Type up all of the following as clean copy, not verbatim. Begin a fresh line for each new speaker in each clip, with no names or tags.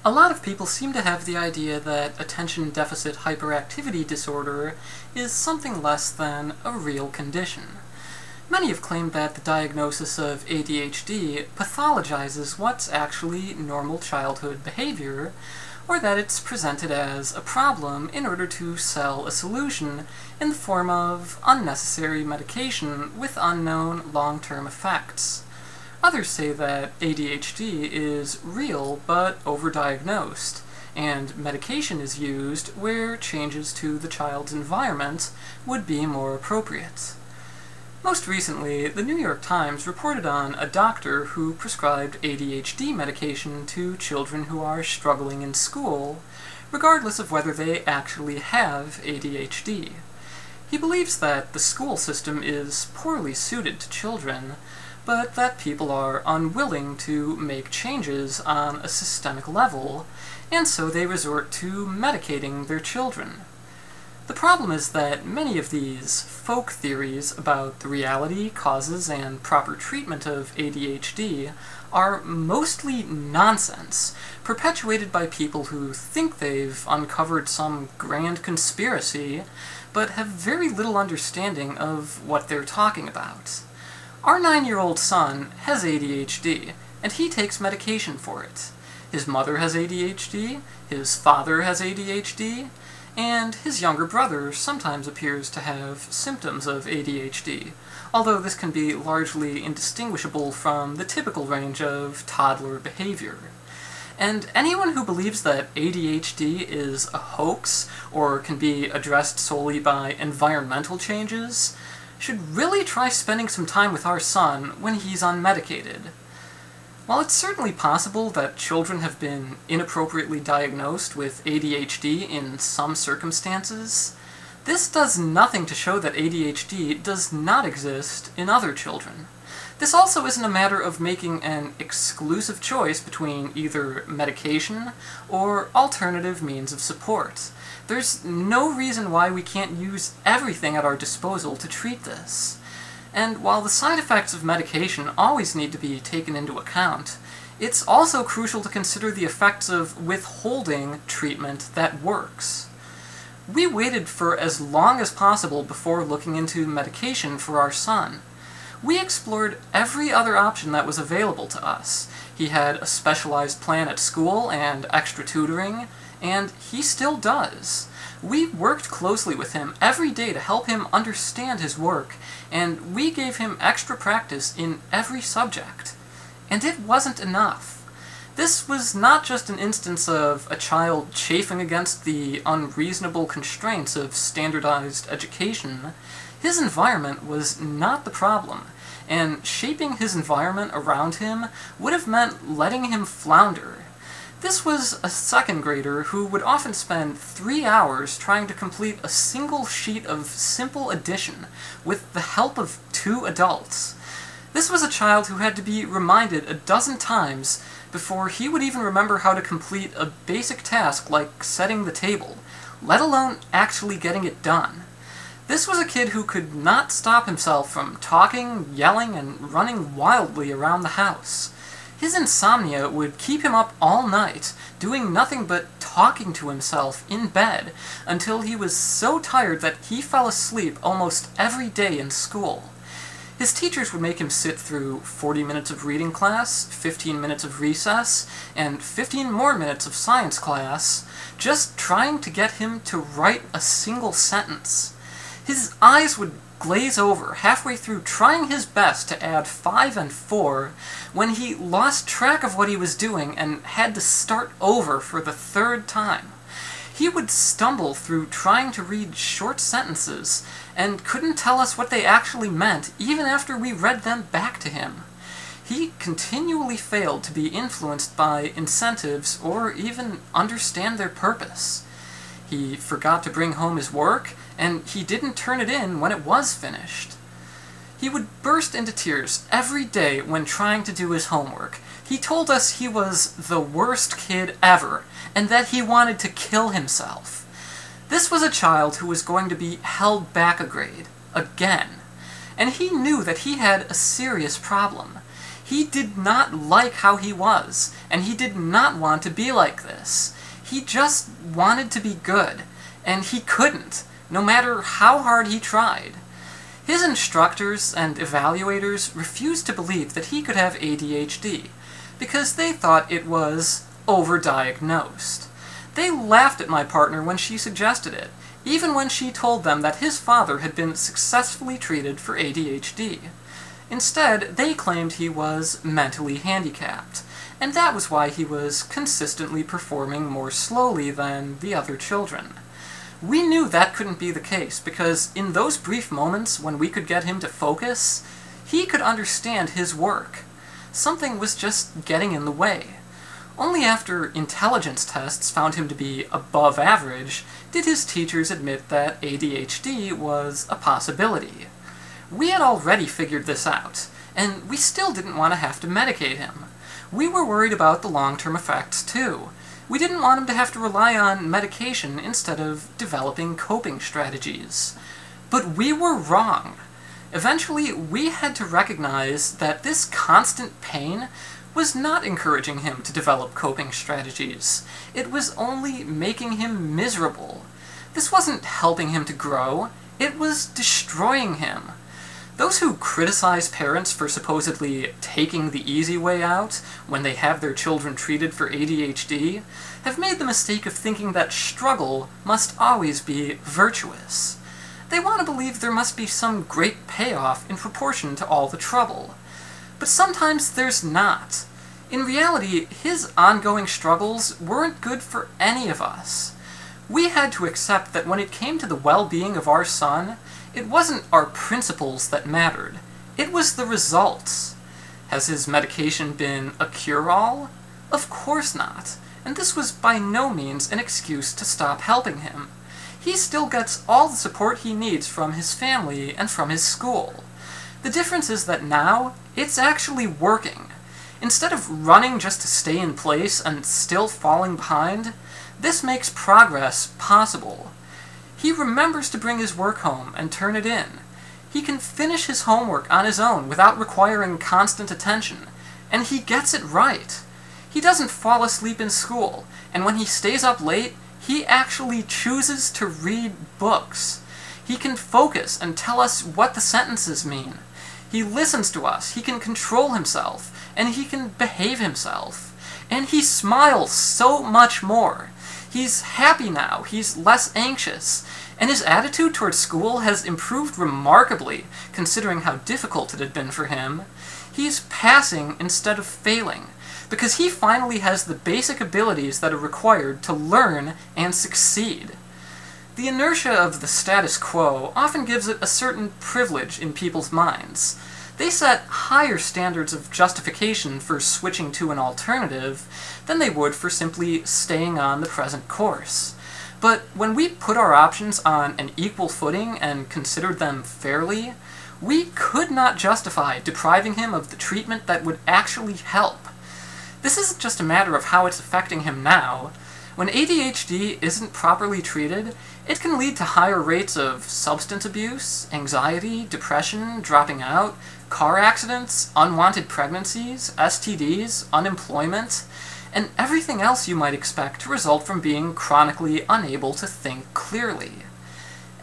A lot of people seem to have the idea that attention deficit hyperactivity disorder is something less than a real condition. Many have claimed that the diagnosis of ADHD pathologizes what's actually normal childhood behavior, or that it's presented as a problem in order to sell a solution in the form of unnecessary medication with unknown long-term effects. Others say that ADHD is real but overdiagnosed, and medication is used where changes to the child's environment would be more appropriate. Most recently, the New York Times reported on a doctor who prescribed ADHD medication to children who are struggling in school, regardless of whether they actually have ADHD. He believes that the school system is poorly suited to children, but that people are unwilling to make changes on a systemic level, and so they resort to medicating their children. The problem is that many of these folk theories about the reality, causes, and proper treatment of ADHD are mostly nonsense, perpetuated by people who think they've uncovered some grand conspiracy, but have very little understanding of what they're talking about. Our 9-year-old son has ADHD, and he takes medication for it. His mother has ADHD, his father has ADHD, and his younger brother sometimes appears to have symptoms of ADHD, although this can be largely indistinguishable from the typical range of toddler behavior. And anyone who believes that ADHD is a hoax or can be addressed solely by environmental changes should really try spending some time with our son when he's unmedicated. While it's certainly possible that children have been inappropriately diagnosed with ADHD in some circumstances, this does nothing to show that ADHD does not exist in other children. This also isn't a matter of making an exclusive choice between either medication or alternative means of support. There's no reason why we can't use everything at our disposal to treat this. And while the side effects of medication always need to be taken into account, it's also crucial to consider the effects of withholding treatment that works. We waited for as long as possible before looking into medication for our son. We explored every other option that was available to us. He had a specialized plan at school and extra tutoring, and he still does. We worked closely with him every day to help him understand his work, and we gave him extra practice in every subject. And it wasn't enough. This was not just an instance of a child chafing against the unreasonable constraints of standardized education. His environment was not the problem, and shaping his environment around him would have meant letting him flounder. This was a second grader who would often spend 3 hours trying to complete a single sheet of simple addition with the help of 2 adults. This was a child who had to be reminded a dozen times before he would even remember how to complete a basic task like setting the table, let alone actually getting it done. This was a kid who could not stop himself from talking, yelling, and running wildly around the house. His insomnia would keep him up all night, doing nothing but talking to himself in bed, until he was so tired that he fell asleep almost every day in school. His teachers would make him sit through 40 minutes of reading class, 15 minutes of recess, and 15 more minutes of science class, just trying to get him to write a single sentence. His eyes would glaze over halfway through trying his best to add 5 and 4 when he lost track of what he was doing and had to start over for the 3rd time. He would stumble through trying to read short sentences and couldn't tell us what they actually meant even after we read them back to him. He continually failed to be influenced by incentives or even understand their purpose. He forgot to bring home his work, and he didn't turn it in when it was finished. He would burst into tears every day when trying to do his homework. He told us he was the worst kid ever, and that he wanted to kill himself. This was a child who was going to be held back a grade, again. And he knew that he had a serious problem. He did not like how he was, and he did not want to be like this. He just wanted to be good, and he couldn't, no matter how hard he tried. His instructors and evaluators refused to believe that he could have ADHD, because they thought it was overdiagnosed. They laughed at my partner when she suggested it, even when she told them that his father had been successfully treated for ADHD. Instead, they claimed he was mentally handicapped, and that was why he was consistently performing more slowly than the other children. We knew that couldn't be the case, because in those brief moments when we could get him to focus, he could understand his work. Something was just getting in the way. Only after intelligence tests found him to be above average did his teachers admit that ADHD was a possibility. We had already figured this out, and we still didn't want to have to medicate him. We were worried about the long-term effects, too. We didn't want him to have to rely on medication instead of developing coping strategies. But we were wrong. Eventually, we had to recognize that this constant pain was not encouraging him to develop coping strategies. It was only making him miserable. This wasn't helping him to grow, it was destroying him. Those who criticize parents for supposedly taking the easy way out when they have their children treated for ADHD have made the mistake of thinking that struggle must always be virtuous. They want to believe there must be some great payoff in proportion to all the trouble. But sometimes there's not. In reality, his ongoing struggles weren't good for any of us. We had to accept that when it came to the well-being of our son, it wasn't our principles that mattered. It was the results. Has his medication been a cure-all? Of course not. And this was by no means an excuse to stop helping him. He still gets all the support he needs from his family and from his school. The difference is that now, it's actually working. Instead of running just to stay in place and still falling behind, this makes progress possible. He remembers to bring his work home and turn it in. He can finish his homework on his own without requiring constant attention, and he gets it right. He doesn't fall asleep in school, and when he stays up late, he actually chooses to read books. He can focus and tell us what the sentences mean. He listens to us, he can control himself, and he can behave himself. And he smiles so much more. He's happy now, he's less anxious, and his attitude towards school has improved remarkably, considering how difficult it had been for him. He's passing instead of failing, because he finally has the basic abilities that are required to learn and succeed. The inertia of the status quo often gives it a certain privilege in people's minds. They set higher standards of justification for switching to an alternative than they would for simply staying on the present course. But when we put our options on an equal footing and considered them fairly, we could not justify depriving him of the treatment that would actually help. This isn't just a matter of how it's affecting him now. When ADHD isn't properly treated, it can lead to higher rates of substance abuse, anxiety, depression, dropping out, car accidents, unwanted pregnancies, STDs, unemployment, and everything else you might expect to result from being chronically unable to think clearly.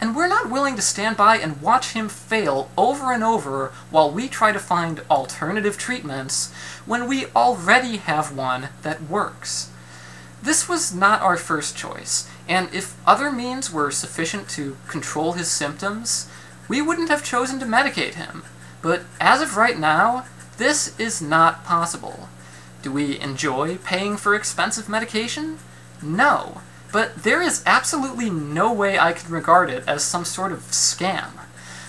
And we're not willing to stand by and watch him fail over and over while we try to find alternative treatments when we already have one that works. This was not our first choice, and if other means were sufficient to control his symptoms, we wouldn't have chosen to medicate him. But as of right now, this is not possible. Do we enjoy paying for expensive medication? No, but there is absolutely no way I can regard it as some sort of scam.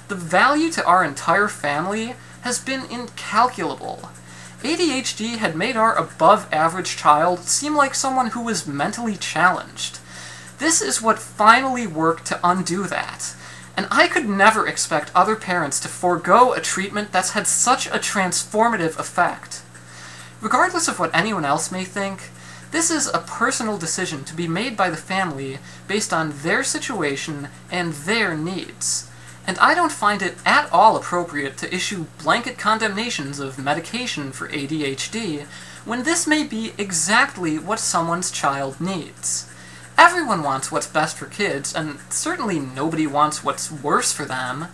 The value to our entire family has been incalculable. ADHD had made our above-average child seem like someone who was mentally challenged. This is what finally worked to undo that, and I could never expect other parents to forego a treatment that's had such a transformative effect. Regardless of what anyone else may think, this is a personal decision to be made by the family based on their situation and their needs. And I don't find it at all appropriate to issue blanket condemnations of medication for ADHD when this may be exactly what someone's child needs. Everyone wants what's best for kids, and certainly nobody wants what's worse for them.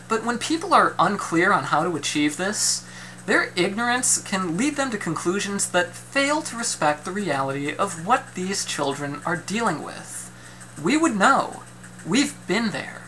But when people are unclear on how to achieve this, their ignorance can lead them to conclusions that fail to respect the reality of what these children are dealing with. We would know. We've been there.